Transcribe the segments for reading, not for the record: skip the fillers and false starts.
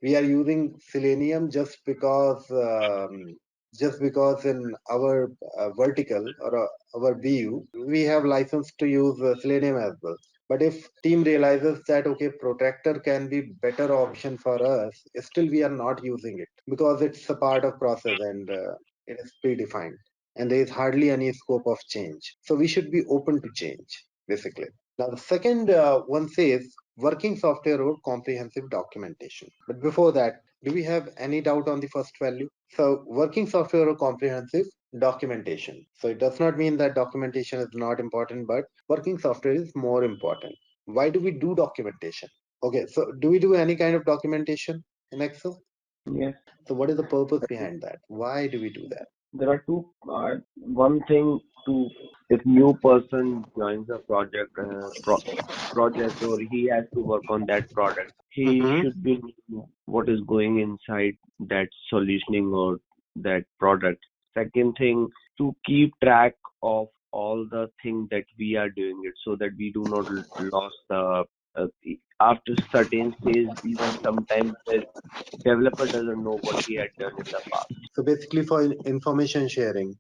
We are using Selenium just because in our vertical or our BU we have license to use Selenium as well. But if team realizes that okay, Protractor can be better option for us, still we are not using it because it's a part of process and it is predefined and there is hardly any scope of change. So we should be open to change basically. Now the second one says working software or comprehensive documentation. But before that, do we have any doubt on the first value? So working software or comprehensive documentation. So it does not mean that documentation is not important, but working software is more important. Why do we do documentation? Okay, so do we do any kind of documentation in Excel? Yes. So what is the purpose behind that? Why do we do that? There are two. One thing to, if new person joins a project, or he has to work on that product, he Mm-hmm. should be know what is going inside that solutioning or that product. Second thing, to keep track of all the things that we are doing it, so that we do not lose the uh, after certain stage, even sometimes the developer doesn't know what he had done in the past. So basically for information sharing,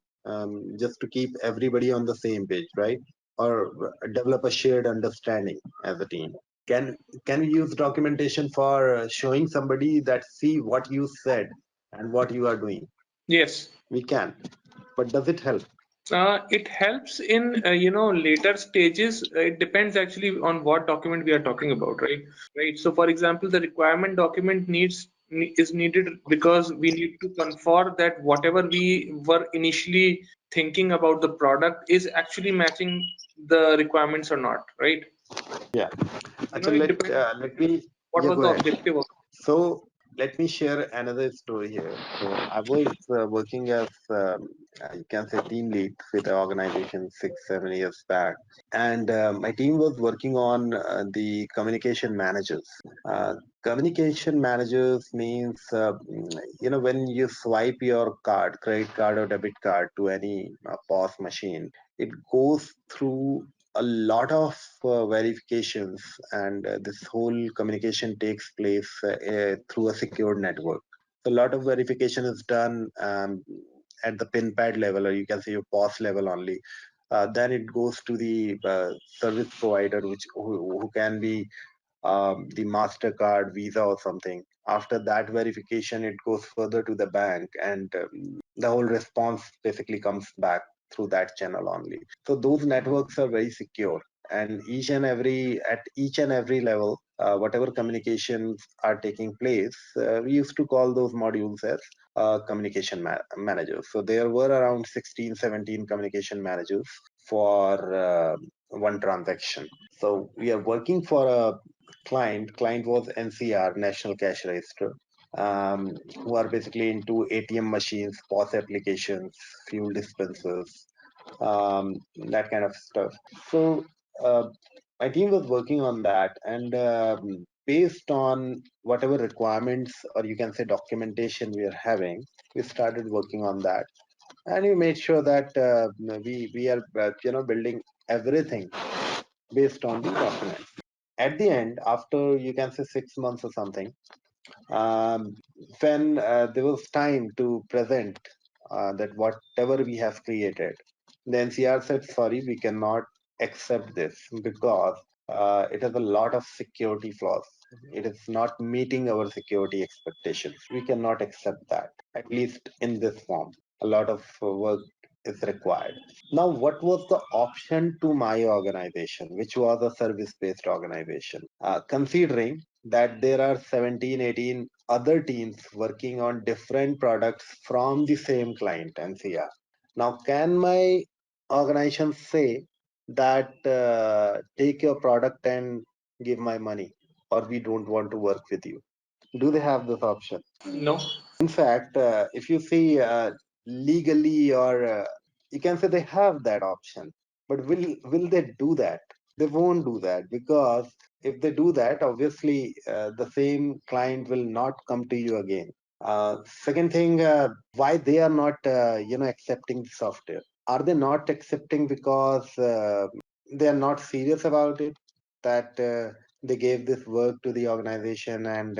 just to keep everybody on the same page, right? Or develop a shared understanding as a team. Can can we use documentation for showing somebody that see what you said and what you are doing? Yes. We can, but does it help? It helps in later stages. It depends actually on what document we are talking about, right? Right. So, for example, the requirement document is needed because we need to confirm that whatever we were initially thinking about the product is actually matching the requirements or not, right? Yeah. It depends Let me what yeah, was go the ahead. objective of. So let me share another story here. So I was working as you can say team lead with an organization 6 7 years back, and my team was working on the communication managers. Uh, Communication managers means when you swipe your card, credit card or debit card to any POS machine, it goes through a lot of verifications, and this whole communication takes place through a secure network. So a lot of verification is done at the pin pad level, or you can say your POS level only. Then it goes to the service provider, who can be the Mastercard, Visa, or something. After that verification, it goes further to the bank, and the whole response basically comes back through that channel only. So those networks are very secure, and each and every level, whatever communications are taking place, we used to call those modules as communication managers. So there were around 16, 17 communication managers for one transaction. So we are working for a client was NCR, National Cash Register, who are basically into ATM machines, POS applications, fuel dispensers, that kind of stuff. So uh, my team was working on that, and based on whatever requirements or you can say documentation we are having, we started working on that, and we made sure that we are building everything based on the documents. At the end, after you can say 6 months or something, um, when there was time to present that whatever we have created, the NCR said, sorry, we cannot accept this because it has a lot of security flaws. It is not meeting our security expectations. We cannot accept that, at least in this form. A lot of work is required. Now, what was the option to my organization, which was a service based organization? Considering that there are 17, 18 other teams working on different products from the same client, NCR. Now, can my organization say that take your product and give my money, or we don't want to work with you? Do they have this option? No. In fact, if you see legally, or you can say they have that option, but will they do that? They won't do that, because if they do that, obviously the same client will not come to you again. Second thing, why they are not accepting the software? Are they not accepting because they are not serious about it? That they gave this work to the organization, and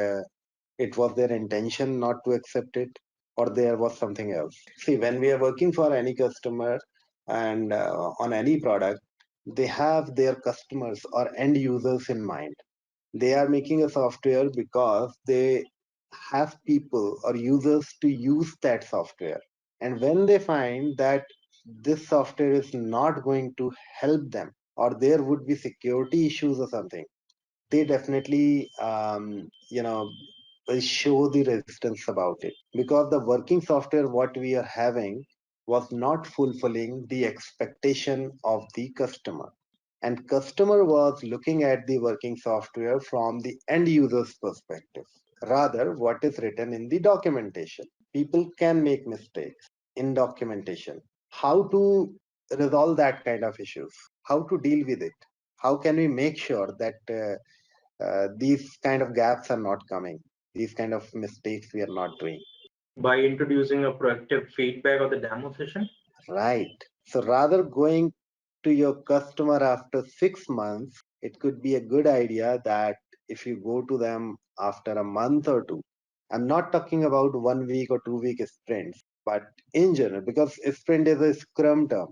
It was their intention not to accept it, or there was something else. See, when we are working for any customer and on any product, they have their customers or end users in mind. They are making a software because they have people or users to use that software. And when they find that this software is not going to help them, or there would be security issues or something, they definitely will show the resistance about it, because the working software what we are having was not fulfilling the expectation of the customer, and customer was looking at the working software from the end user's perspective, rather what is written in the documentation. People can make mistakes in documentation. How to resolve that kind of issues, how to deal with it, how can we make sure that these kind of gaps are not coming, these kind of mistakes we are not doing. By introducing a proactive feedback or the demo session. Right. So rather going to your customer after 6 months, it could be a good idea that if you go to them after a month or two, I'm not talking about 1 week or 2 week sprints, but in general, because a sprint is a scrum term,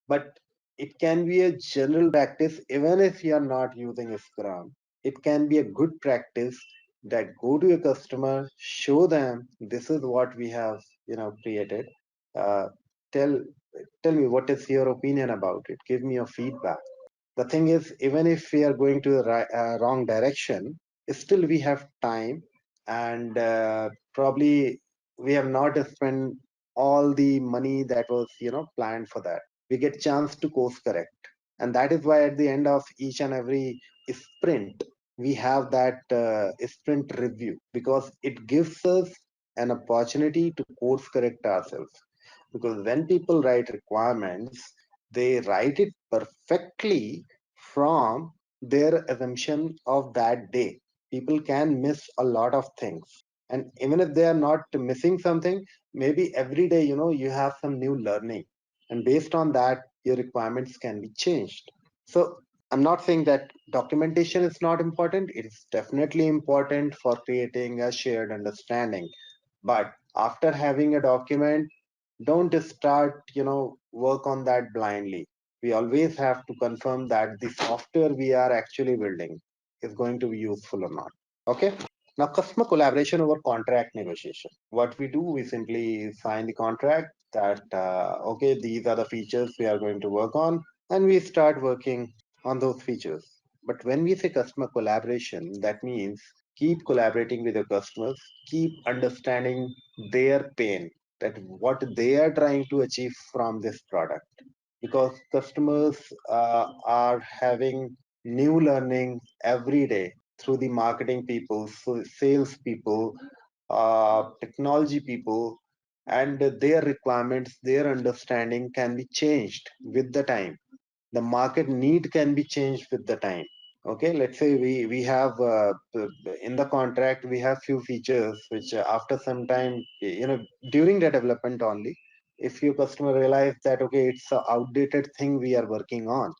but it can be a general practice even if you are not using a scrum. It can be a good practice that go to a customer, show them this is what we have created. uh, tell tell me what is your opinion about it, give me your feedback. The thing is, even if we are going to the wrong direction, still we have time, and probably we have not spent all the money that was planned for that. We get chance to course correct, and that is why at the end of each and every sprint we have that sprint review, because it gives us an opportunity to course correct ourselves. Because when people write requirements, they write it perfectly from their assumption of that day. People can miss a lot of things, and even if they are not missing something, maybe every day you have some new learning, and based on that your requirements can be changed. So I'm not saying that documentation is not important. It is definitely important for creating a shared understanding, but after having a document, don't start work on that blindly. We always have to confirm that the software we are actually building is going to be useful or not. Okay. Now, customer collaboration over contract negotiation. What we do, we simply sign the contract that okay, these are the features we are going to work on, and we start working on those features. But when we say customer collaboration, that means keep collaborating with your customers, keep understanding their pain, that what they are trying to achieve from this product, because customers are having new learning every day through the marketing people, so sales people, technology people, and their requirements, their understanding can be changed with the time. The market need can be changed with the time. Okay, let's say we have in the contract we have few features which after some time, during the development only, if your customer realize that okay, it's a outdated thing we are working on,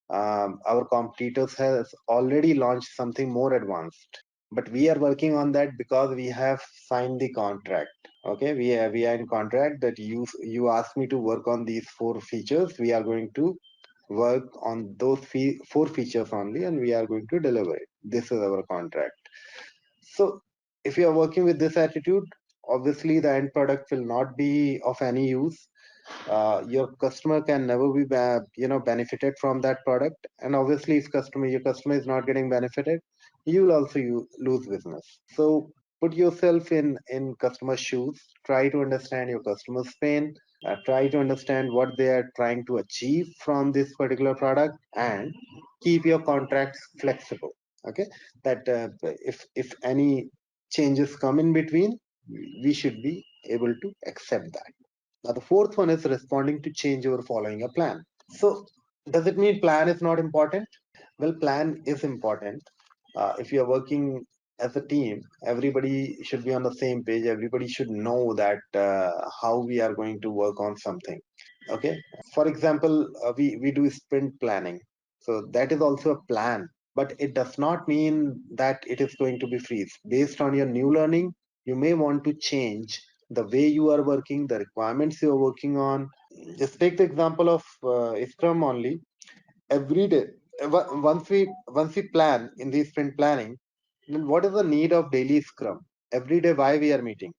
our competitors has already launched something more advanced, but we are working on that because we have signed the contract. Okay, we are in contract that you asked me to work on these four features. We are going to work on those four features only, and we are going to deliver it. This is our contract. So if you are working with this attitude, obviously the end product will not be of any use. Your customer can never be benefited from that product, and obviously if your customer is not getting benefited, you will also lose business. So put yourself in customer shoes, try to understand your customer's pain, try to understand what they are trying to achieve from this particular product, and keep your contracts flexible. Okay, that if any changes come in between, we should be able to accept that. Now, the fourth one is responding to change over following a plan. So, does it mean plan is not important? Well, plan is important. If you are working as a team, everybody should be on the same page. Everybody should know that how we are going to work on something. Okay. For example, we do sprint planning. So that is also a plan. but it does not mean that it is going to be freeze. Based on your new learning, you may want to change the way you are working, the requirements you are working on. Just take the example of Scrum only. Every day, once we plan in the sprint planning, then what is the need of daily Scrum? Every day, why we are meeting?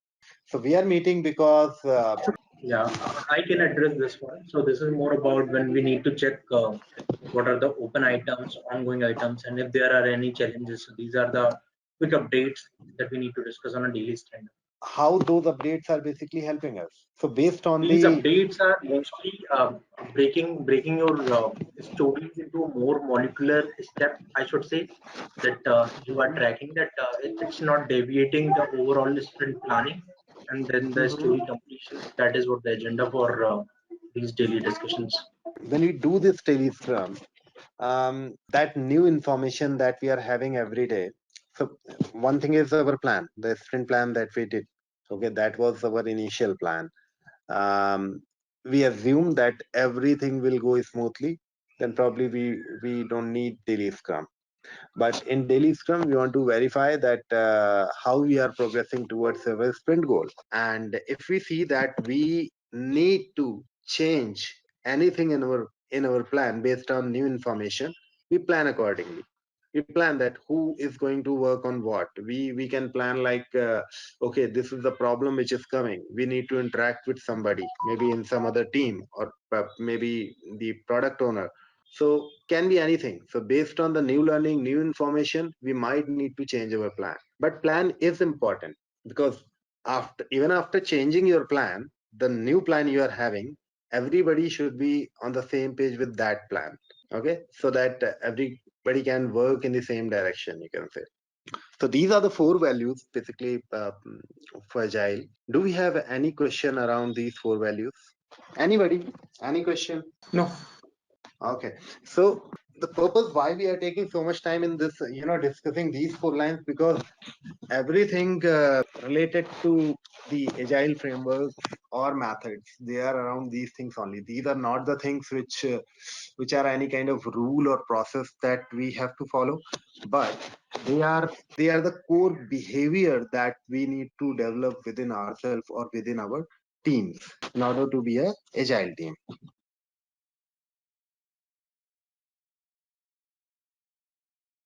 So we are meeting because Yeah, I can address this one. So this is more about when we need to check what are the open items, ongoing items, and if there are any challenges. So these are the quick updates that we need to discuss on a daily stand. how those updates are basically helping us. So based on These the updates are mostly breaking your stories into a more molecular step, I should say, that you are tracking that it's not deviating the overall sprint planning, and then the story Mhm. completion. That is what the agenda for these daily discussions. When we do this daily Scrum, that new information that we are having every day. So one thing is our plan, the sprint plan that we did. Okay, that was our initial plan. Um, we assume that everything will go smoothly. Then probably we don't need daily Scrum. But in daily Scrum, we want to verify that how we are progressing towards our sprint goal. And if we see that we need to change anything in our plan based on new information, we plan accordingly. We plan that who is going to work on what. We can plan like okay, this is the problem which is coming. We need to interact with somebody, maybe in some other team, or maybe the product owner. So can be anything. So based on the new learning, new information, we might need to change our plan. But plan is important because even after changing your plan, the new plan you are having, everybody should be on the same page with that plan. Okay, so that everybody can work in the same direction. You can say. So these are the four values basically for Agile. Do we have any question around these four values? Anybody? Any question? No. Okay. So the purpose why we are taking so much time in this, discussing these four lines, because everything related to the agile frameworks or methods, they are around these things only. These are not the things which are any kind of rule or process that we have to follow, but they are the core behavior that we need to develop within ourselves or within our teams in order to be a agile team.